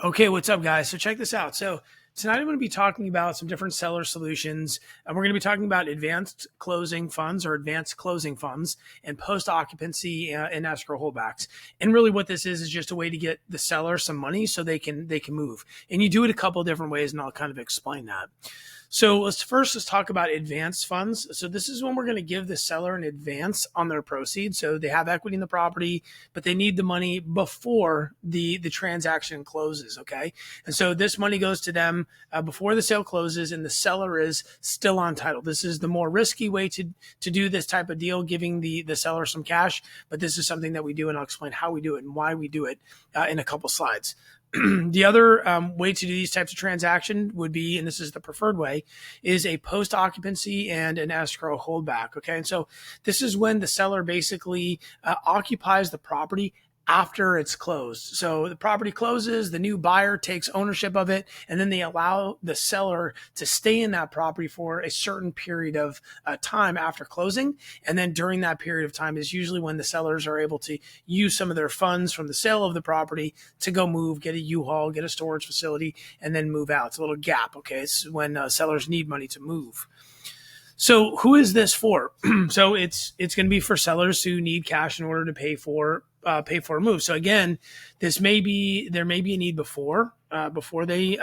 Okay, what's up, guys? So check this out. So tonight I'm going to be talking about some different seller solutions, and we're going to be talking about advanced closing funds or advanced closing funds and post-occupancy and escrow holdbacks. And really, what this is just a way to get the seller some money so they can move. And you do it a couple of different ways, and I'll kind of explain that. So let's talk about advanced funds. So this is when we're going to give the seller an advance on their proceeds. So they have equity in the property, but they need the money before the transaction closes. Okay, and so this money goes to them before the sale closes, and the seller is still on title. This is the more risky way to do this type of deal, giving the seller some cash. But this is something that we do, and I'll explain how we do it and why we do it in a couple slides. The other way to do these types of transaction would be, and this is the preferred way, is a post-occupancy and an escrow holdback. Okay, and so this is when the seller basically occupies the property after it's closed. So the property closes, the new buyer takes ownership of it, and then they allow the seller to stay in that property for a certain period of time after closing. And then during that period of time is usually when the sellers are able to use some of their funds from the sale of the property to go move, get a U-Haul, get a storage facility, and then move out. It's a little gap, okay? It's when sellers need money to move. So who is this for? So it's going to be for sellers who need cash in order to pay for a move. So again, there may be a need before they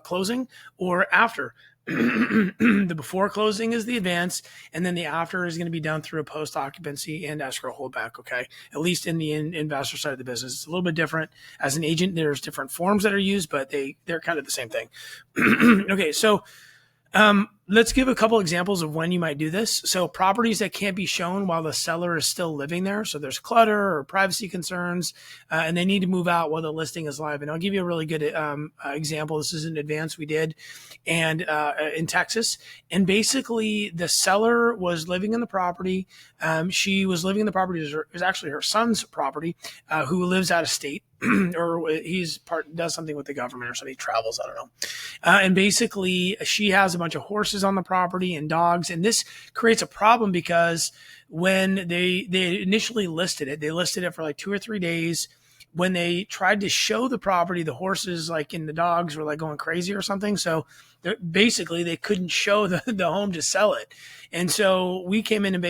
closing or after. The before closing is the advance, and then the after is going to be done through a post occupancy and escrow holdback. Okay, at least in the investor side of the business, it's a little bit different. As an agent, there's different forms that are used, but they're kind of the same thing. Okay, so. Let's give a couple examples of when you might do this. So properties that can't be shown while the seller is still living there. So there's clutter or privacy concerns, and they need to move out while the listing is live. And I'll give you a really good example. This is an advance we did and in Texas. And basically the seller was living in the property. She was living in the property. It was actually her son's property, who lives out of state. Or does something with the government or something, he travels, I don't know. And basically she has a bunch of horses on the property and dogs. And this creates a problem because when they initially listed it, they listed it for like 2 or 3 days. When they tried to show the property, the horses and the dogs were like going crazy or something. So basically they couldn't show the home to sell it. And so we came in and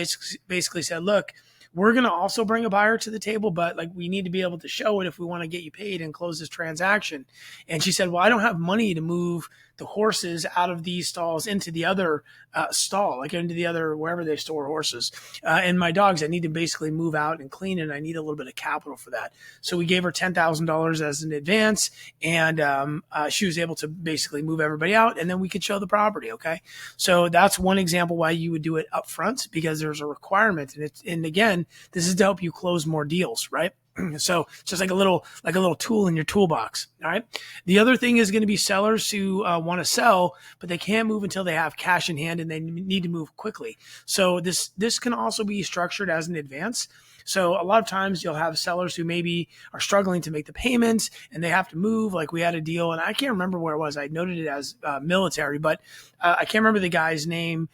basically said, look, we're going to also bring a buyer to the table, but we need to be able to show it if we want to get you paid and close this transaction. And she said, well, I don't have money to move the horses out of these stalls into the other stall, into the other, wherever they store horses. And my dogs, I need to basically move out and clean it. I need a little bit of capital for that. So we gave her $10,000 as an advance, and she was able to basically move everybody out, and then we could show the property. Okay. So that's one example why you would do it up front, because there's a requirement. And again, this is to help you close more deals, right? So it's just like a little tool in your toolbox. All right. The other thing is going to be sellers who want to sell, but they can't move until they have cash in hand and they need to move quickly. So this can also be structured as an advance. So a lot of times you'll have sellers who maybe are struggling to make the payments and they have to move. Like we had a deal, and I can't remember where it was. I noted it as military, but I can't remember the guy's name.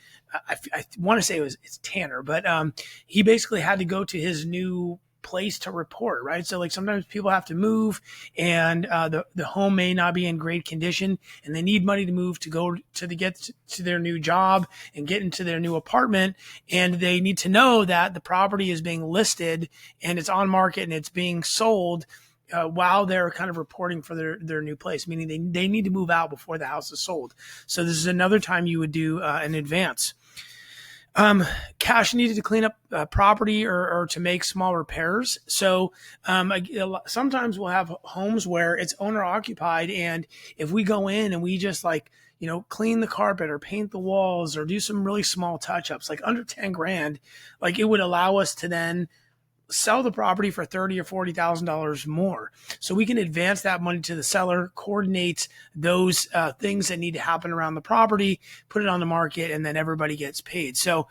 I want to say it's Tanner, but he basically had to go to his new place to report, right? So sometimes people have to move, and the home may not be in great condition, and they need money to move to go to get to their new job and get into their new apartment. And they need to know that the property is being listed and it's on market and it's being sold while they're kind of reporting for their new place, meaning they need to move out before the house is sold. So this is another time you would do an advance. Cash needed to clean up property or to make small repairs. So sometimes we'll have homes where it's owner occupied, and if we go in and we just clean the carpet or paint the walls or do some really small touch-ups, under 10 grand, it would allow us to then sell the property for $30,000 or $40,000 more. So we can advance that money to the seller, coordinate those things that need to happen around the property, put it on the market, and then everybody gets paid. So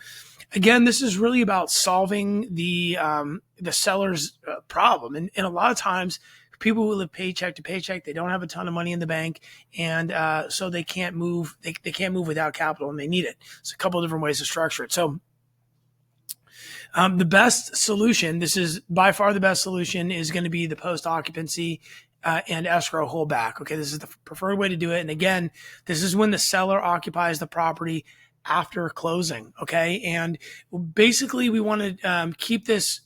again, this is really about solving the seller's problem. And a lot of times people who live paycheck to paycheck, they don't have a ton of money in the bank, and so they can't move. They can't move without capital, and they need it. It's a couple of different ways to structure it. So the best solution, this is by far the best solution, is going to be the post-occupancy and escrow holdback. Okay, this is the preferred way to do it. And again, this is when the seller occupies the property after closing. Okay, and basically we want to keep this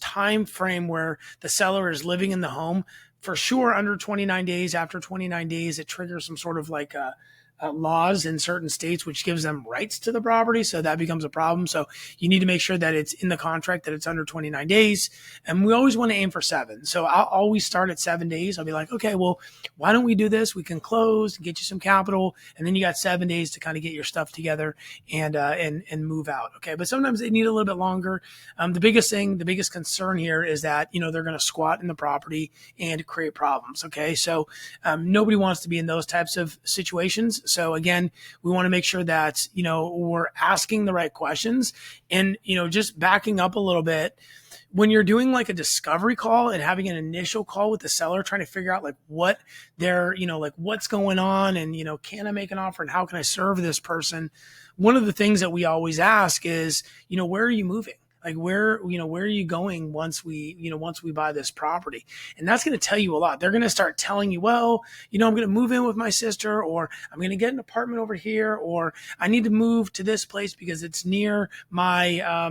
time frame where the seller is living in the home for sure under 29 days. After 29 days, it triggers some sort of like laws in certain states, which gives them rights to the property. So that becomes a problem. So you need to make sure that it's in the contract that it's under 29 days. And we always want to aim for 7. So I'll always start at 7 days. I'll be like, okay, well, why don't we do this? We can close and get you some capital. And then you got 7 days to kind of get your stuff together and move out. Okay. But sometimes they need a little bit longer. The biggest concern here is that, they're going to squat in the property and create problems. Okay. So nobody wants to be in those types of situations. So again, we want to make sure that, we're asking the right questions and, just backing up a little bit. When you're doing like a discovery call and having an initial call with the seller, trying to figure out like what they're, like what's going on and, can I make an offer and how can I serve this person? One of the things that we always ask is, where are you moving? Like where are you going once we buy this property? And that's going to tell you a lot. They're going to start telling you, well, I'm going to move in with my sister, or I'm going to get an apartment over here, or I need to move to this place because it's near my,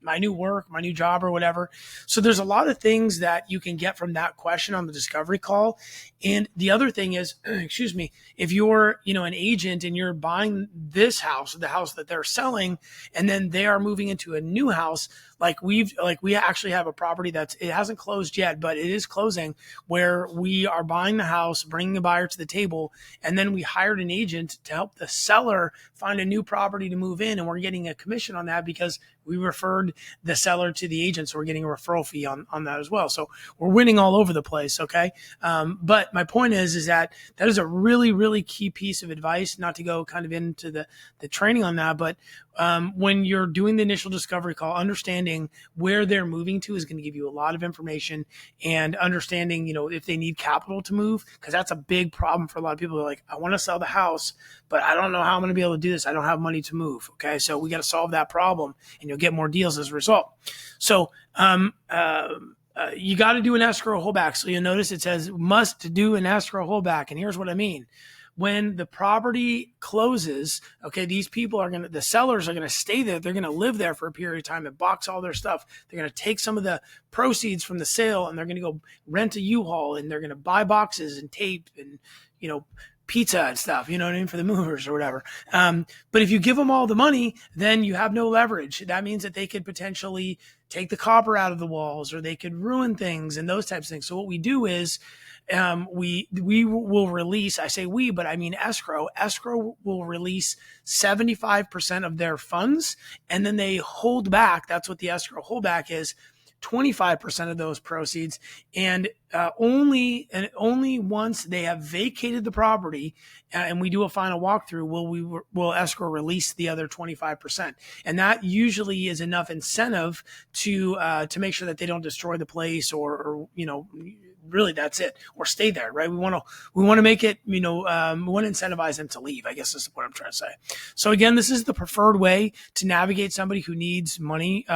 my new work, my new job or whatever. So there's a lot of things that you can get from that question on the discovery call. And the other thing is, if you're, an agent and you're buying this house, the house that they're selling, and then they are moving into a new house, we actually have a property it hasn't closed yet, but it is closing, where we are buying the house, bringing the buyer to the table, and then we hired an agent to help the seller find a new property to move in. And we're getting a commission on that because we referred the seller to the agent. So we're getting a referral fee on that as well. So we're winning all over the place. Okay. But my point is that is a really, really key piece of advice, not to go kind of into the training on that, but when you're doing the initial discovery call, understanding where they're moving to is going to give you a lot of information, and understanding, if they need capital to move, because that's a big problem for a lot of people. They're like, I want to sell the house, but I don't know how I'm going to be able to do this. I don't have money to move. Okay. So we got to solve that problem, and you'll get more deals as a result. So, you got to do an escrow holdback. So you'll notice it says must do an escrow holdback. And here's what I mean. When the property closes, okay, the sellers are going to stay there. They're going to live there for a period of time and box all their stuff. They're going to take some of the proceeds from the sale and they're going to go rent a U-Haul, and they're going to buy boxes and tape and, pizza and stuff, for the movers or whatever. But if you give them all the money, then you have no leverage. That means that they could potentially take the copper out of the walls, or they could ruin things and those types of things. So what we do is, we will release, I say we, but I mean escrow will release 75% of their funds, and then they hold back. That's what the escrow holdback is. 25% of those proceeds, and only once they have vacated the property and we do a final walkthrough will escrow release the other 25%, and that usually is enough incentive to make sure that they don't destroy the place or really that's it, or stay there, right? We want to make it, we want to incentivize them to leave, I guess is what I'm trying to say. So again, this is the preferred way to navigate somebody who needs money,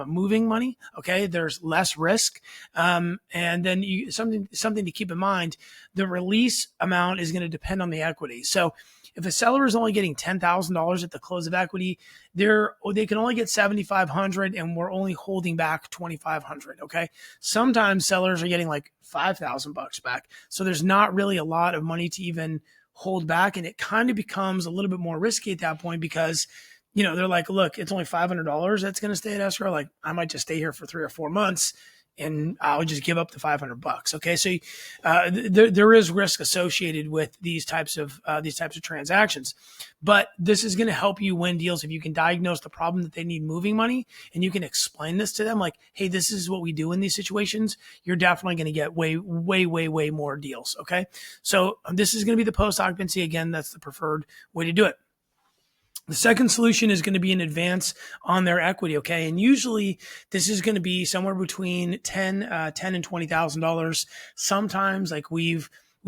moving money. Okay. There's less risk. And then something to keep in mind, the release amount is going to depend on the equity. So if a seller is only getting $10,000 at the close of equity, they can only get $7,500, and we're only holding back $2,500. Okay. Sometimes sellers are getting like $5,000 back. So there's not really a lot of money to even hold back. And it kind of becomes a little bit more risky at that point because, they're like, look, it's only $500 that's going to stay at escrow. Like, I might just stay here for 3 or 4 months and I'll just give up the $500. Okay. So, there is risk associated with these types of transactions, but this is going to help you win deals. If you can diagnose the problem that they need moving money and you can explain this to them, like, hey, this is what we do in these situations, you're definitely going to get way, way, way, way more deals. Okay. So this is going to be the post occupancy. Again, that's the preferred way to do it. The second solution is going to be an advance on their equity. Okay. And usually this is going to be somewhere between $10,000 and $20,000. Sometimes we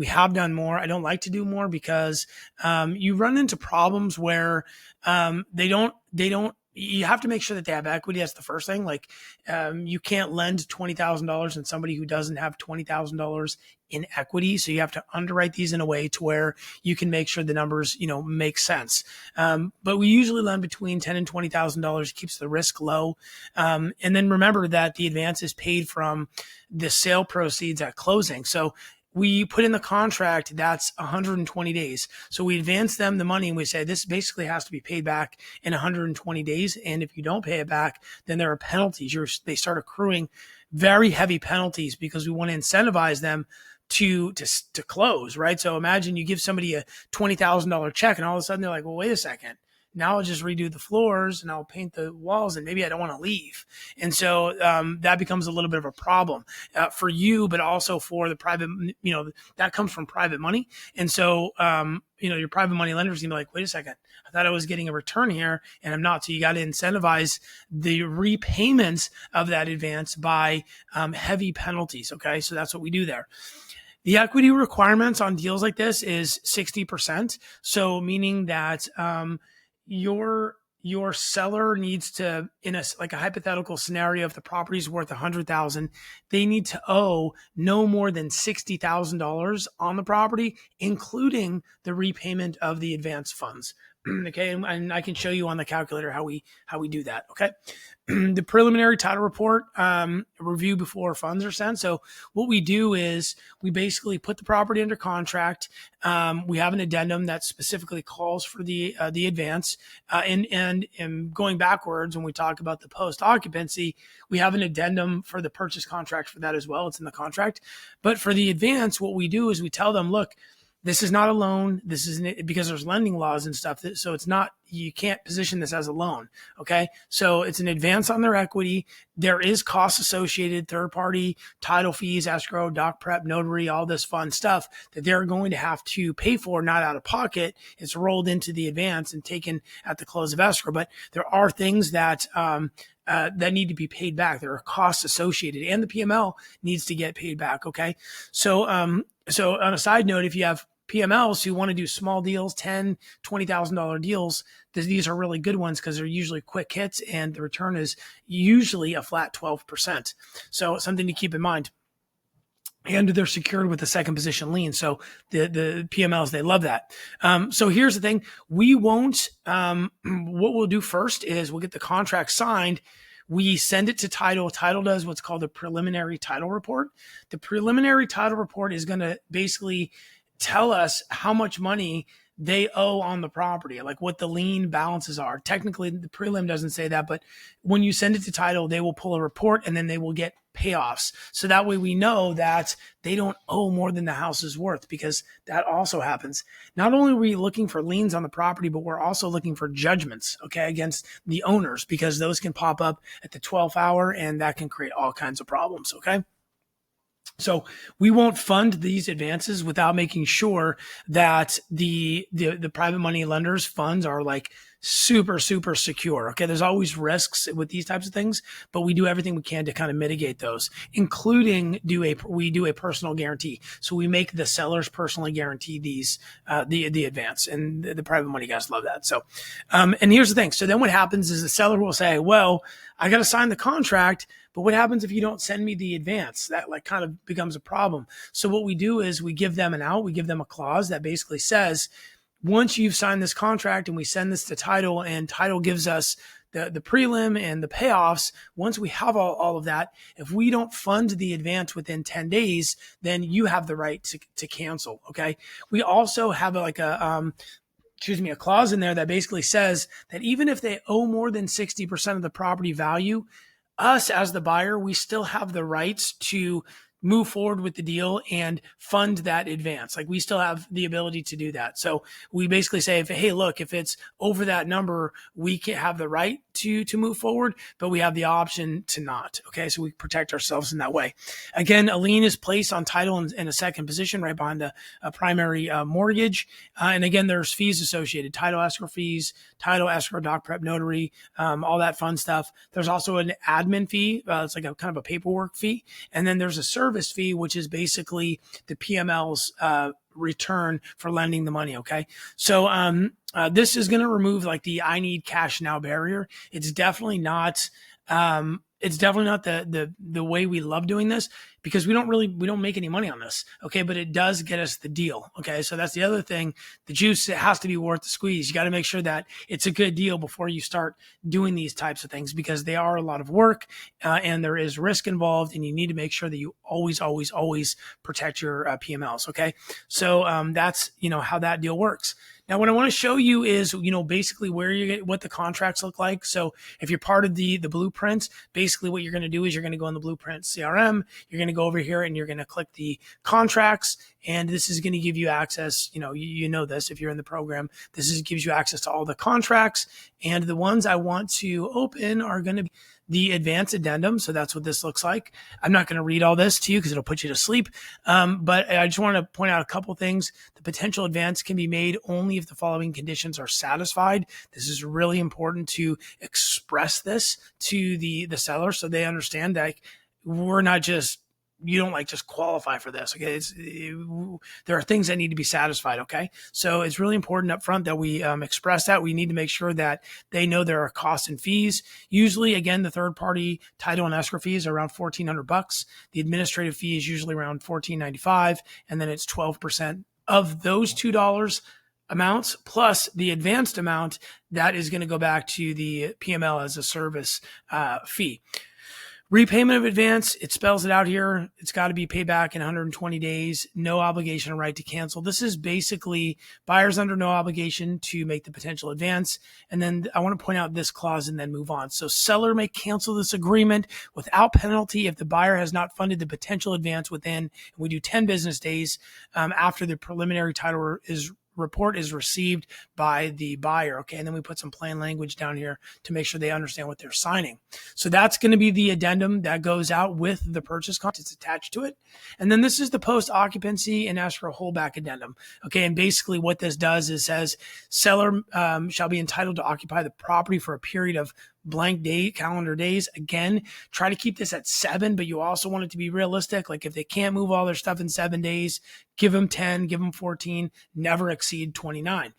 have done more. I don't like to do more because, you run into problems where, they don't you have to make sure that they have equity. That's the first thing. Like, you can't lend $20,000 in somebody who doesn't have $20,000 in equity. So you have to underwrite these in a way to where you can make sure the numbers, make sense. But we usually lend between $10,000 and $20,000, keeps the risk low. And then remember that the advance is paid from the sale proceeds at closing. So we put in the contract that's 120 days. So we advance them the money and we say this basically has to be paid back in 120 days. And if you don't pay it back, then there are penalties. They start accruing very heavy penalties because we want to incentivize them to close, right? So imagine you give somebody a $20,000 check and all of a sudden they're like, well, wait a second. Now I'll just redo the floors and I'll paint the walls and maybe I don't want to leave. And so that becomes a little bit of a problem for you, but also for the private, that comes from private money. And so, your private money lenders can be like, wait a second, I thought I was getting a return here and I'm not. So you got to incentivize the repayments of that advance by heavy penalties. Okay. So that's what we do there. The equity requirements on deals like this is 60%. So meaning that, your seller needs to, in a hypothetical scenario, if the property is worth $100,000, they need to owe no more than $60,000 on the property, including the repayment of the advance funds. Okay, and I can show you on the calculator how we do that. Okay, the preliminary title report review before funds are sent. So what we do is we basically put the property under contract. We have an addendum that specifically calls for the advance, and going backwards when we talk about the post occupancy, we have an addendum for the purchase contract for that as well. It's in the contract, but for the advance, what we do is we tell them, look, this is not a loan. This isn't, because there's lending laws and stuff. So it's not, you can't position this as a loan. Okay. So it's an advance on their equity. There is costs associated, third party, title fees, escrow, doc prep, notary, all this fun stuff that they're going to have to pay for, not out of pocket. It's rolled into the advance and taken at the close of escrow. But there are things that, that need to be paid back. There are costs associated, and the PML needs to get paid back. Okay. So on a side note, if you have PMLs who want to do small deals, $10,000, $20,000 deals, these are really good ones because they're usually quick hits and the return is usually a flat 12%. So something to keep in mind. And they're secured with a second position lien. So the PMLs, they love that. So here's the thing. We won't, what we'll do first is we'll get the contract signed. We send it to title. Title does what's called a preliminary title report. The preliminary title report is going to basically tell us how much money they owe on the property, like what the lien balances are. Technically, the prelim doesn't say that, but when you send it to title, they will pull a report and then they will get payoffs. So that way we know that they don't owe more than the house is worth, because that also happens. Not only are we looking for liens on the property, but we're also looking for judgments, okay, against the owners, because those can pop up at the 12th hour and that can create all kinds of problems, okay? So we won't fund these advances without making sure that the private money lenders' funds are like super, super secure. Okay. There's always risks with these types of things, but we do everything we can to kind of mitigate those, including we do a personal guarantee. So we make the sellers personally guarantee these, the advance, and the private money guys love that. So, and here's the thing. So then what happens is the seller will say, well, I got to sign the contract, but what happens if you don't send me the advance? That like kind of becomes a problem. So what we do is we give them an out. We give them a clause that basically says, once you've signed this contract and we send this to title and title gives us the prelim and the payoffs, once we have all of that, if we don't fund the advance within 10 days, then you have the right to cancel. Okay. We also have a clause in there that basically says that even if they owe more than 60% of the property value, us as the buyer, we still have the rights to move forward with the deal and fund that advance. Like we still have the ability to do that. So we basically say, hey, look, if it's over that number, we can have the right to move forward, but we have the option to not. Okay. So we protect ourselves in that way. Again, a lien is placed on title in a second position right behind the primary mortgage. And again, there's fees associated, title escrow fees, title escrow, doc prep, notary, all that fun stuff. There's also an admin fee. It's like a kind of a paperwork fee. And then there's a service fee, which is basically the PML's return for lending the money. Okay. So This is going to remove like the I need cash now barrier. It's definitely not. It's definitely not the way we love doing this, because we don't make any money on this. Okay. But it does get us the deal. Okay. So that's the other thing. The juice, it has to be worth the squeeze. You got to make sure that it's a good deal before you start doing these types of things, because they are a lot of work, and there is risk involved, and you need to make sure that you always protect your PMLs. Okay. So, that's, how that deal works. Now, what I want to show you is, basically what the contracts look like. So if you're part of the blueprint, basically what you're going to do is you're going to go in the blueprint CRM, you're going to go over here and you're going to click the contracts. And this is going to give you access. You know this, if you're in the program, gives you access to all the contracts. And the ones I want to open are going to be the advanced addendum. So that's what this looks like. I'm not going to read all this to you because it'll put you to sleep. But I just want to point out a couple things. The potential advance can be made only if the following conditions are satisfied. This is really important to express this to the seller so they understand that we're not just, you don't like just qualify for this. Okay. There are things that need to be satisfied. Okay. So it's really important up front that we express that. We need to make sure that they know there are costs and fees. Usually, again, the third party title and escrow fees are around $1,400. The administrative fee is usually around $14.95. And then it's 12% of those $2 amounts plus the advanced amount that is going to go back to the PML as a service fee. Repayment of advance, it spells it out here. It's got to be paid back in 120 days. No obligation or right to cancel. This is basically buyers under no obligation to make the potential advance. And then I want to point out this clause and then move on. So seller may cancel this agreement without penalty if the buyer has not funded the potential advance within, we do 10 business days after the preliminary title report is received by the buyer. Okay. And then we put some plain language down here to make sure they understand what they're signing. So that's going to be the addendum that goes out with the purchase contract. It's attached to it. And then this is the post occupancy and escrow holdback addendum. Okay. And basically what this does is says seller shall be entitled to occupy the property for a period of blank calendar days. Again, try to keep this at 7, but you also want it to be realistic. Like if they can't move all their stuff in 7 days, give them 10, give them 14, never exceed 29.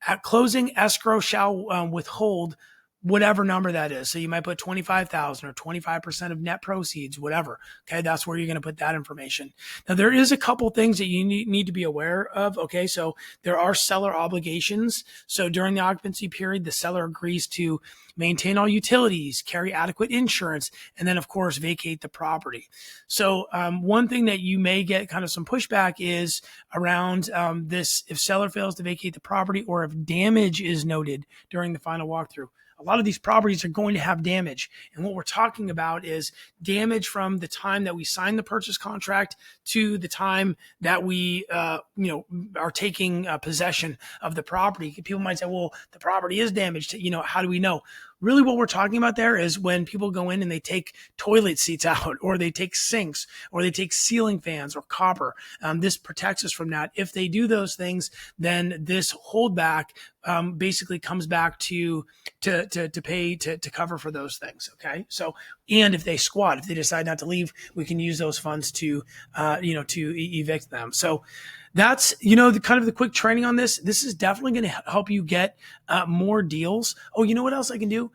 At closing, escrow shall withhold whatever number that is. So you might put 25,000 or 25% of net proceeds, whatever. Okay. That's where you're going to put that information. Now there is a couple things that you need to be aware of. Okay. So there are seller obligations. So during the occupancy period, the seller agrees to maintain all utilities, carry adequate insurance, and then of course vacate the property. So one thing that you may get kind of some pushback is around this: if seller fails to vacate the property or if damage is noted during the final walkthrough. A lot of these properties are going to have damage. And what we're talking about is damage from the time that we sign the purchase contract to the time that we, are taking possession of the property. People might say, well, the property is damaged. How do we know? Really what we're talking about there is when people go in and they take toilet seats out, or they take sinks, or they take ceiling fans or copper. This protects us from that. If they do those things, then this holdback basically comes back to pay to cover for those things. Okay. So, and if they squat, if they decide not to leave, we can use those funds to evict them. So that's, the kind of the quick training on this. This is definitely going to help you get more deals. Oh, you know what else I can do?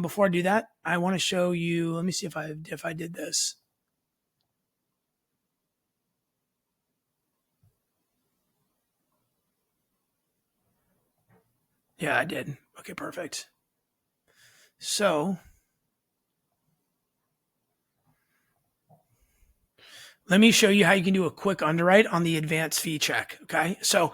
Before I do that, I want to show you, let me see if I did this. Yeah, I did. Okay, perfect. So let me show you how you can do a quick underwrite on the advanced fee check. Okay. So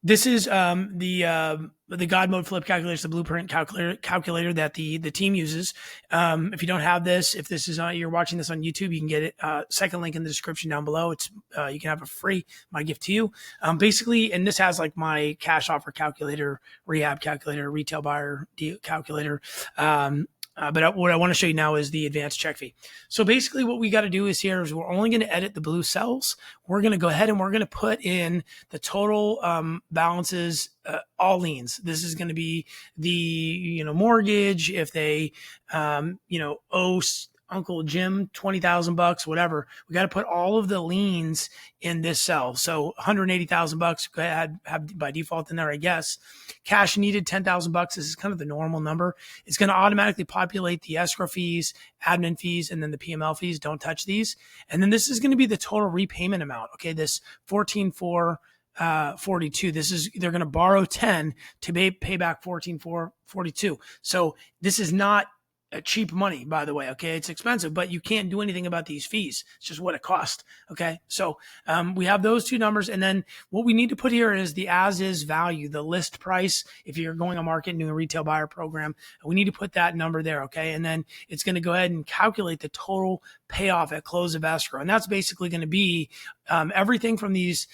this is the God mode flip calculator, the blueprint calculator that the team uses. If you don't have this, if this is you're watching this on YouTube, you can get it. Second link in the description down below. It's you can have it free. My gift to you. Basically, and this has like my cash offer calculator, rehab calculator, retail buyer deal calculator. But what I want to show you now is the advanced check fee. So basically what we got to do is we're only going to edit the blue cells. We're going to go ahead and we're going to put in the total balances, all liens. This is going to be the, mortgage. If they, owe Uncle Jim, 20,000 bucks, whatever. We got to put all of the liens in this cell. So 180,000 bucks have by default in there, I guess. Cash needed, 10,000 bucks. This is kind of the normal number. It's going to automatically populate the escrow fees, admin fees, and then the PML fees. Don't touch these. And then this is going to be the total repayment amount. Okay. This 14,442. This is, they're going to borrow 10 to pay back 14,442. So this is not cheap money, by the way. Okay. It's expensive, but you can't do anything about these fees. It's just what it costs. Okay. So, we have those two numbers. And then what we need to put here is the as is value, the list price. If you're going on market and doing a retail buyer program, we need to put that number there. Okay. And then it's going to go ahead and calculate the total payoff at close of escrow. And that's basically going to be, everything from these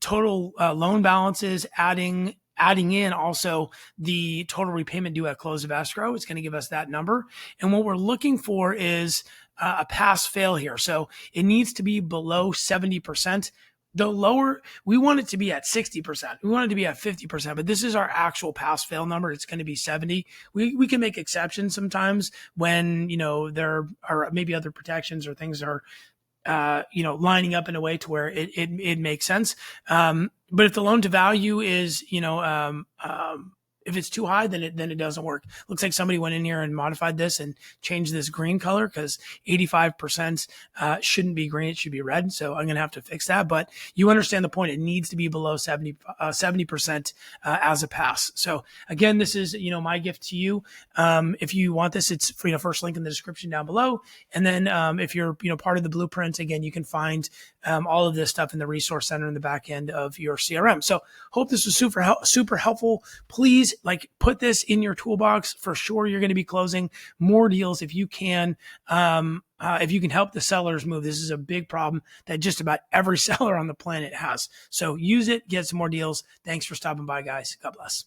total loan balances, adding in also the total repayment due at close of escrow. It's going to give us that number. And what we're looking for is a pass fail here. So it needs to be below 70%. The lower, we want it to be at 60%. We want it to be at 50%, but this is our actual pass fail number. It's going to be 70. We can make exceptions sometimes when, there are maybe other protections or things are, lining up in a way to where it makes sense. But if the loan to value is, if it's too high, then it doesn't work. Looks like somebody went in here and modified this and changed this green color because 85% shouldn't be green. It should be red. So I'm going to have to fix that. But you understand the point. It needs to be below 70% as a pass. So again, this is, my gift to you. If you want this, it's free. First link in the description down below. And then if you're, part of the blueprint, again, you can find all of this stuff in the resource center in the back end of your CRM. So hope this was super helpful. Please put this in your toolbox. For sure, you're going to be closing more deals if you can. If you can help the sellers move. This is a big problem that just about every seller on the planet has. So use it, get some more deals. Thanks for stopping by, guys. God bless.